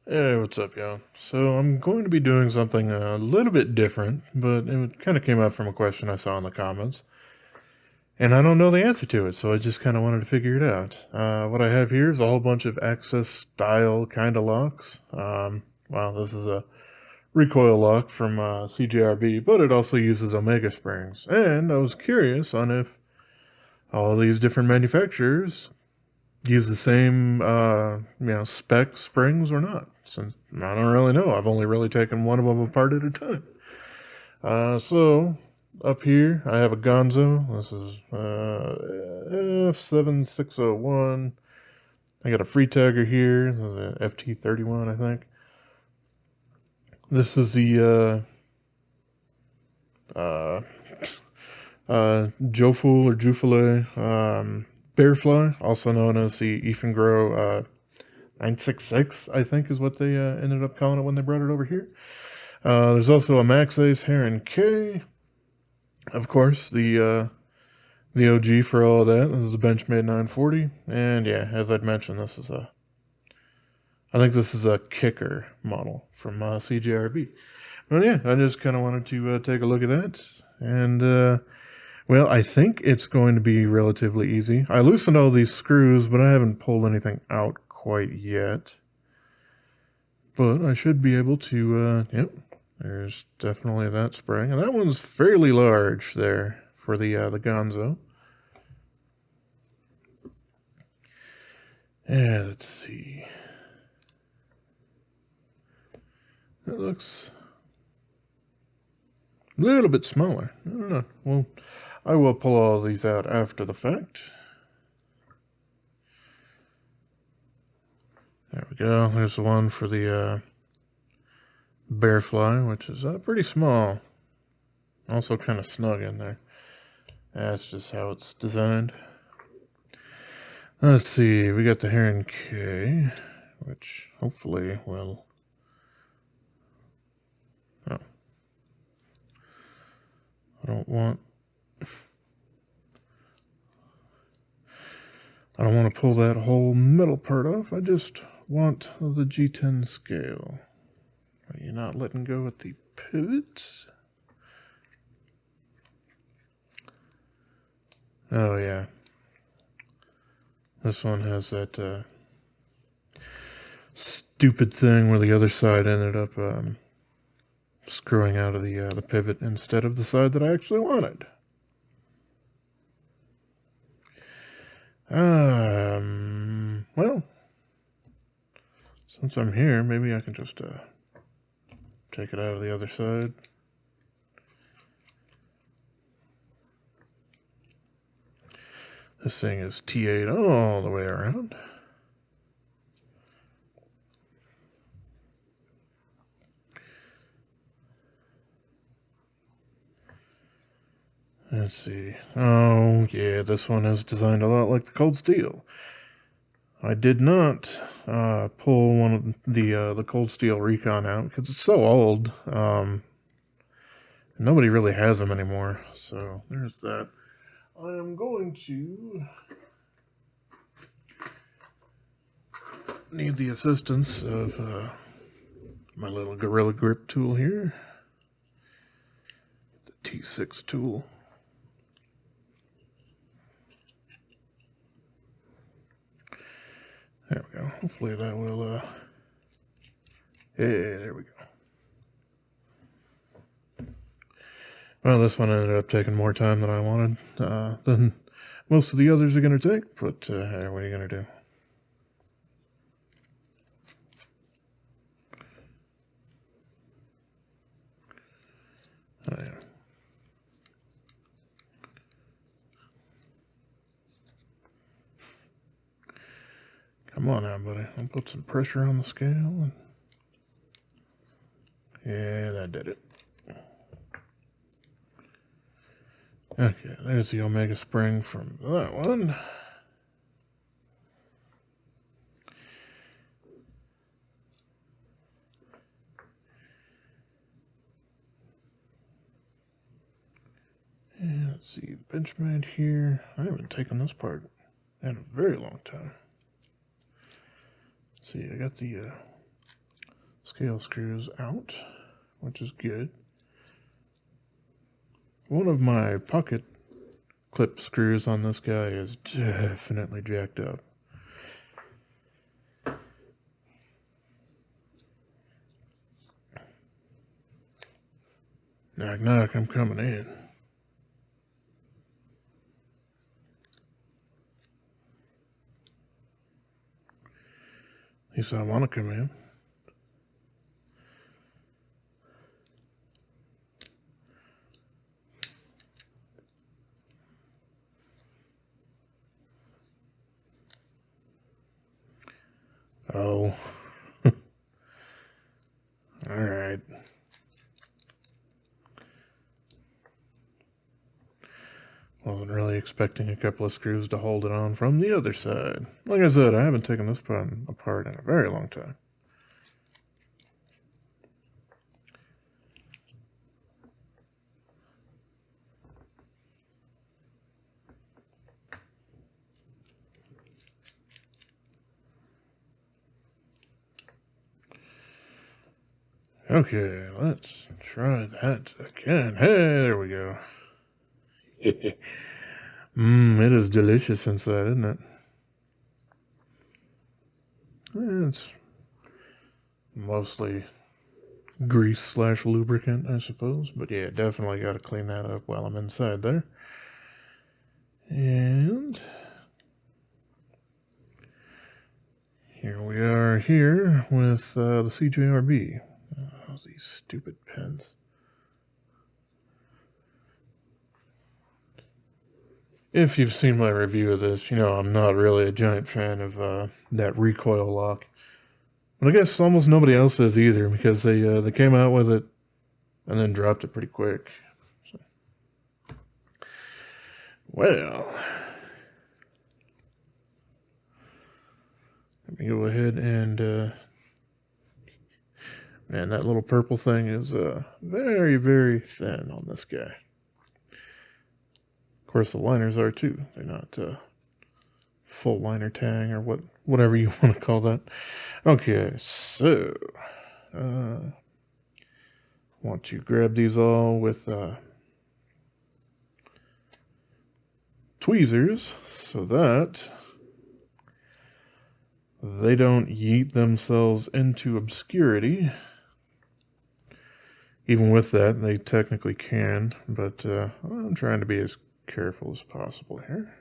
Hey, what's up, y'all? So I'm going to be doing something a little bit different, but it kind of came up from a question I saw in the comments, and I don't know the answer to it, so I just kind of wanted to figure it out. What I have here is a whole bunch of Access style kind of locks. Well, this is a Recoil lock from CJRB, but it also uses Omega springs, and I was curious on if all these different manufacturers use the same, spec springs or not. Since I don't really know, I've only really taken one of them apart at a time. So up here I have a Ganzo. This is F7601. I got a FreeTiger here. This is a FT31, I think. This is the Jufule or Jufule Bear Fly, also known as the Eafengrow 966, I think is what they ended up calling it when they brought it over here. There's also a Maxace Heron K. Of course, the OG for all of that. This is a Benchmade 940. And yeah, as I'd mentioned, I think this is a kicker model from CJRB. But yeah, I just kind of wanted to take a look at that. And, well, I think it's going to be relatively easy. I loosened all these screws, but I haven't pulled anything out quite yet. But I should be able to, yep, there's definitely that spring. And that one's fairly large there for the Ganzo. Yeah, let's see. That looks a little bit smaller. I don't know. Well, I will pull all these out after the fact. There we go. There's the one for the Bear Fly, which is pretty small. Also kind of snug in there. That's just how it's designed. Let's see. We got the Heron K, which hopefully will... Oh. I don't want to pull that whole middle part off. I just want the G10 scale. Are you not letting go at the pivots? Oh yeah. This one has that stupid thing where the other side ended up screwing out of the pivot instead of the side that I actually wanted. Well, since I'm here, maybe I can just take it out of the other side. This thing is T8 all the way around. Let's see. Oh, yeah, this one is designed a lot like the Cold Steel. I did not pull one of the Cold Steel Recon out because it's so old. Nobody really has them anymore, so there's that. I am going to need the assistance of my little Gorilla Grip tool here. The T6 tool. There we go. Hopefully that will, yeah, there we go. Well, this one ended up taking more time than I wanted, than most of the others are going to take, but hey, what are you going to do? Oh, yeah. Come on now, buddy. I'll put some pressure on the scale. And... yeah, that did it. Okay, there's the Omega spring from that one. And let's see, Benchmade here. I haven't taken this part in a very long time. Let's see, I got the scale screws out, which is good. One of my pocket clip screws on this guy is definitely jacked up. Knock, knock, I'm coming in. At least I want to come in. Oh. All right. Wasn't really expecting a couple of screws to hold it on from the other side. Like I said, I haven't taken this one apart in a very long time. Okay, let's try that again. Hey, there we go. It is delicious inside, isn't it? It's mostly grease / lubricant, I suppose. But yeah, definitely got to clean that up while I'm inside there. And here we are here with the CJRB. Oh, these stupid pens. If you've seen my review of this, you know I'm not really a giant fan of that recoil lock. But I guess almost nobody else is either, because they came out with it and then dropped it pretty quick. So. Well, let me go ahead and man, that little purple thing is very, very thin on this guy. Of course, the liners are too. They're not full liner tang or whatever you want to call that. Okay, so want to grab these all with tweezers so that they don't yeet themselves into obscurity. Even with that, they technically can, but I'm trying to be as careful as possible here.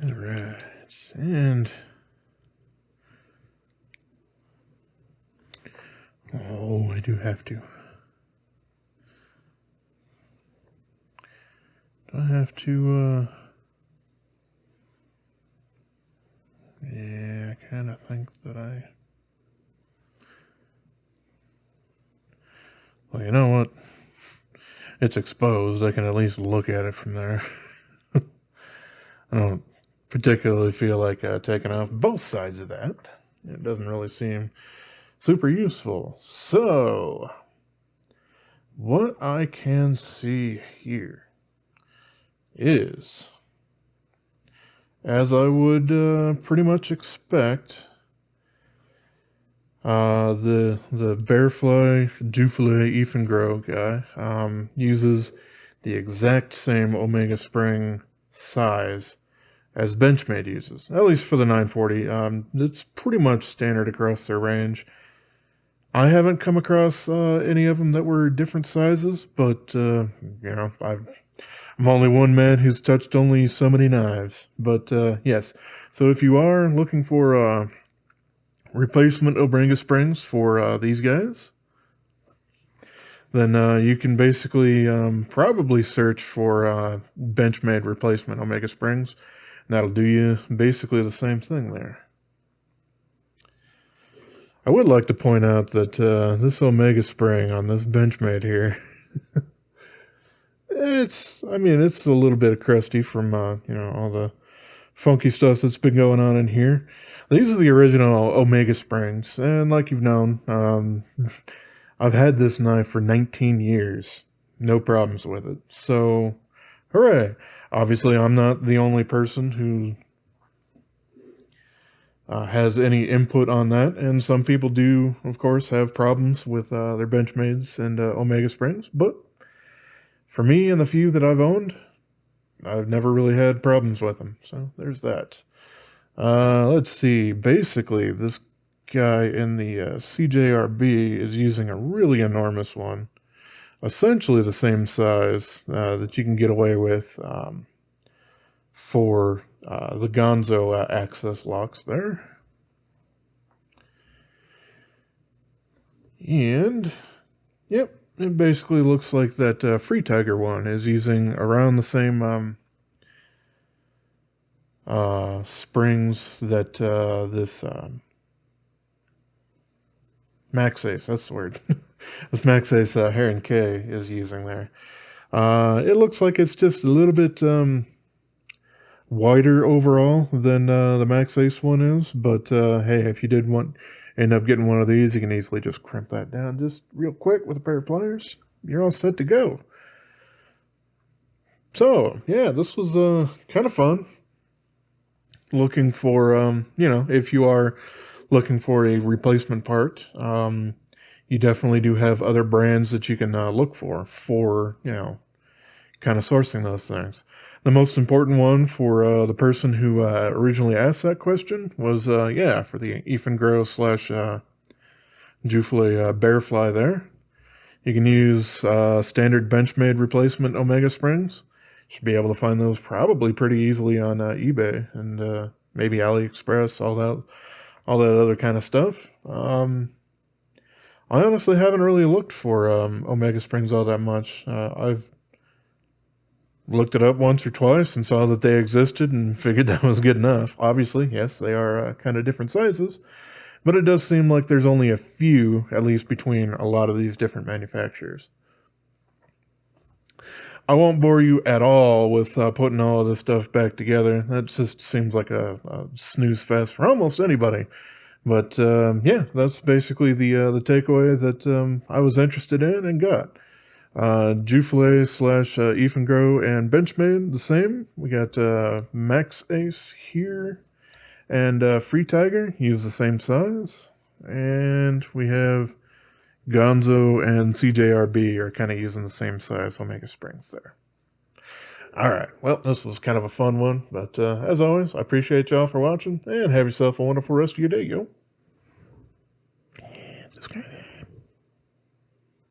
All right, and oh, I do have to. Do I have to, yeah, I kind of think that well, you know what? It's exposed. I can at least look at it from there. I don't particularly feel like taking off both sides of that. It doesn't really seem super useful. So, what I can see here is, as I would pretty much expect, the Bear Fly Jufule Eafengrow guy uses the exact same Omega Spring size as Benchmade uses, at least for the 940. It's pretty much standard across their range. I haven't come across any of them that were different sizes, but you know, I'm only one man who's touched only so many knives. But yes, so if you are looking for replacement Omega Springs for these guys, then you can basically probably search for Benchmade replacement Omega Springs. And that'll do you basically the same thing there. I would like to point out that this Omega Spring on this Benchmade here, I mean, it's a little bit crusty from, you know, all the funky stuff that's been going on in here. These are the original Omega Springs, and like you've known, I've had this knife for 19 years. No problems with it. So, hooray. Obviously, I'm not the only person who has any input on that, and some people do, of course, have problems with their Benchmades and Omega Springs, but for me and the few that I've owned, I've never really had problems with them, so there's that. Let's see, basically, this guy in the CJRB is using a really enormous one, essentially the same size that you can get away with for the Ganzo access locks there. And, yep, it basically looks like that FreeTiger one is using around the same springs that this Maxace, that's the word, this Maxace Heron K is using there. It looks like it's just a little bit wider overall than the Maxace one is, but hey, if you did end up getting one of these, you can easily just crimp that down just real quick with a pair of pliers. You're all set to go. So, yeah, this was kind of fun. Looking for, you know, if you are looking for a replacement part, you definitely do have other brands that you can look for, you know, kind of sourcing those things. The most important one for the person who originally asked that question was, yeah, for the Eafengrow / Jufule Bear Fly there. You can use standard Benchmade replacement Omega Springs. Should be able to find those probably pretty easily on eBay and maybe AliExpress, all that other kind of stuff. I honestly haven't really looked for Omega Springs all that much. I've looked it up once or twice and saw that they existed and figured that was good enough. Obviously, yes, they are kind of different sizes, but it does seem like there's only a few, at least between a lot of these different manufacturers. I won't bore you at all with putting all of this stuff back together. That just seems like a snooze fest for almost anybody. But yeah, that's basically the takeaway that I was interested in and got. Jufule / Eafengrow and Benchmade, the same. We got Maxace here and FreeTiger, use the same size. And we have Ganzo and CJRB are kind of using the same size Omega Springs there. All right, well, this was kind of a fun one, but as always, I appreciate y'all for watching, and have yourself a wonderful rest of your day, yo. And subscribe.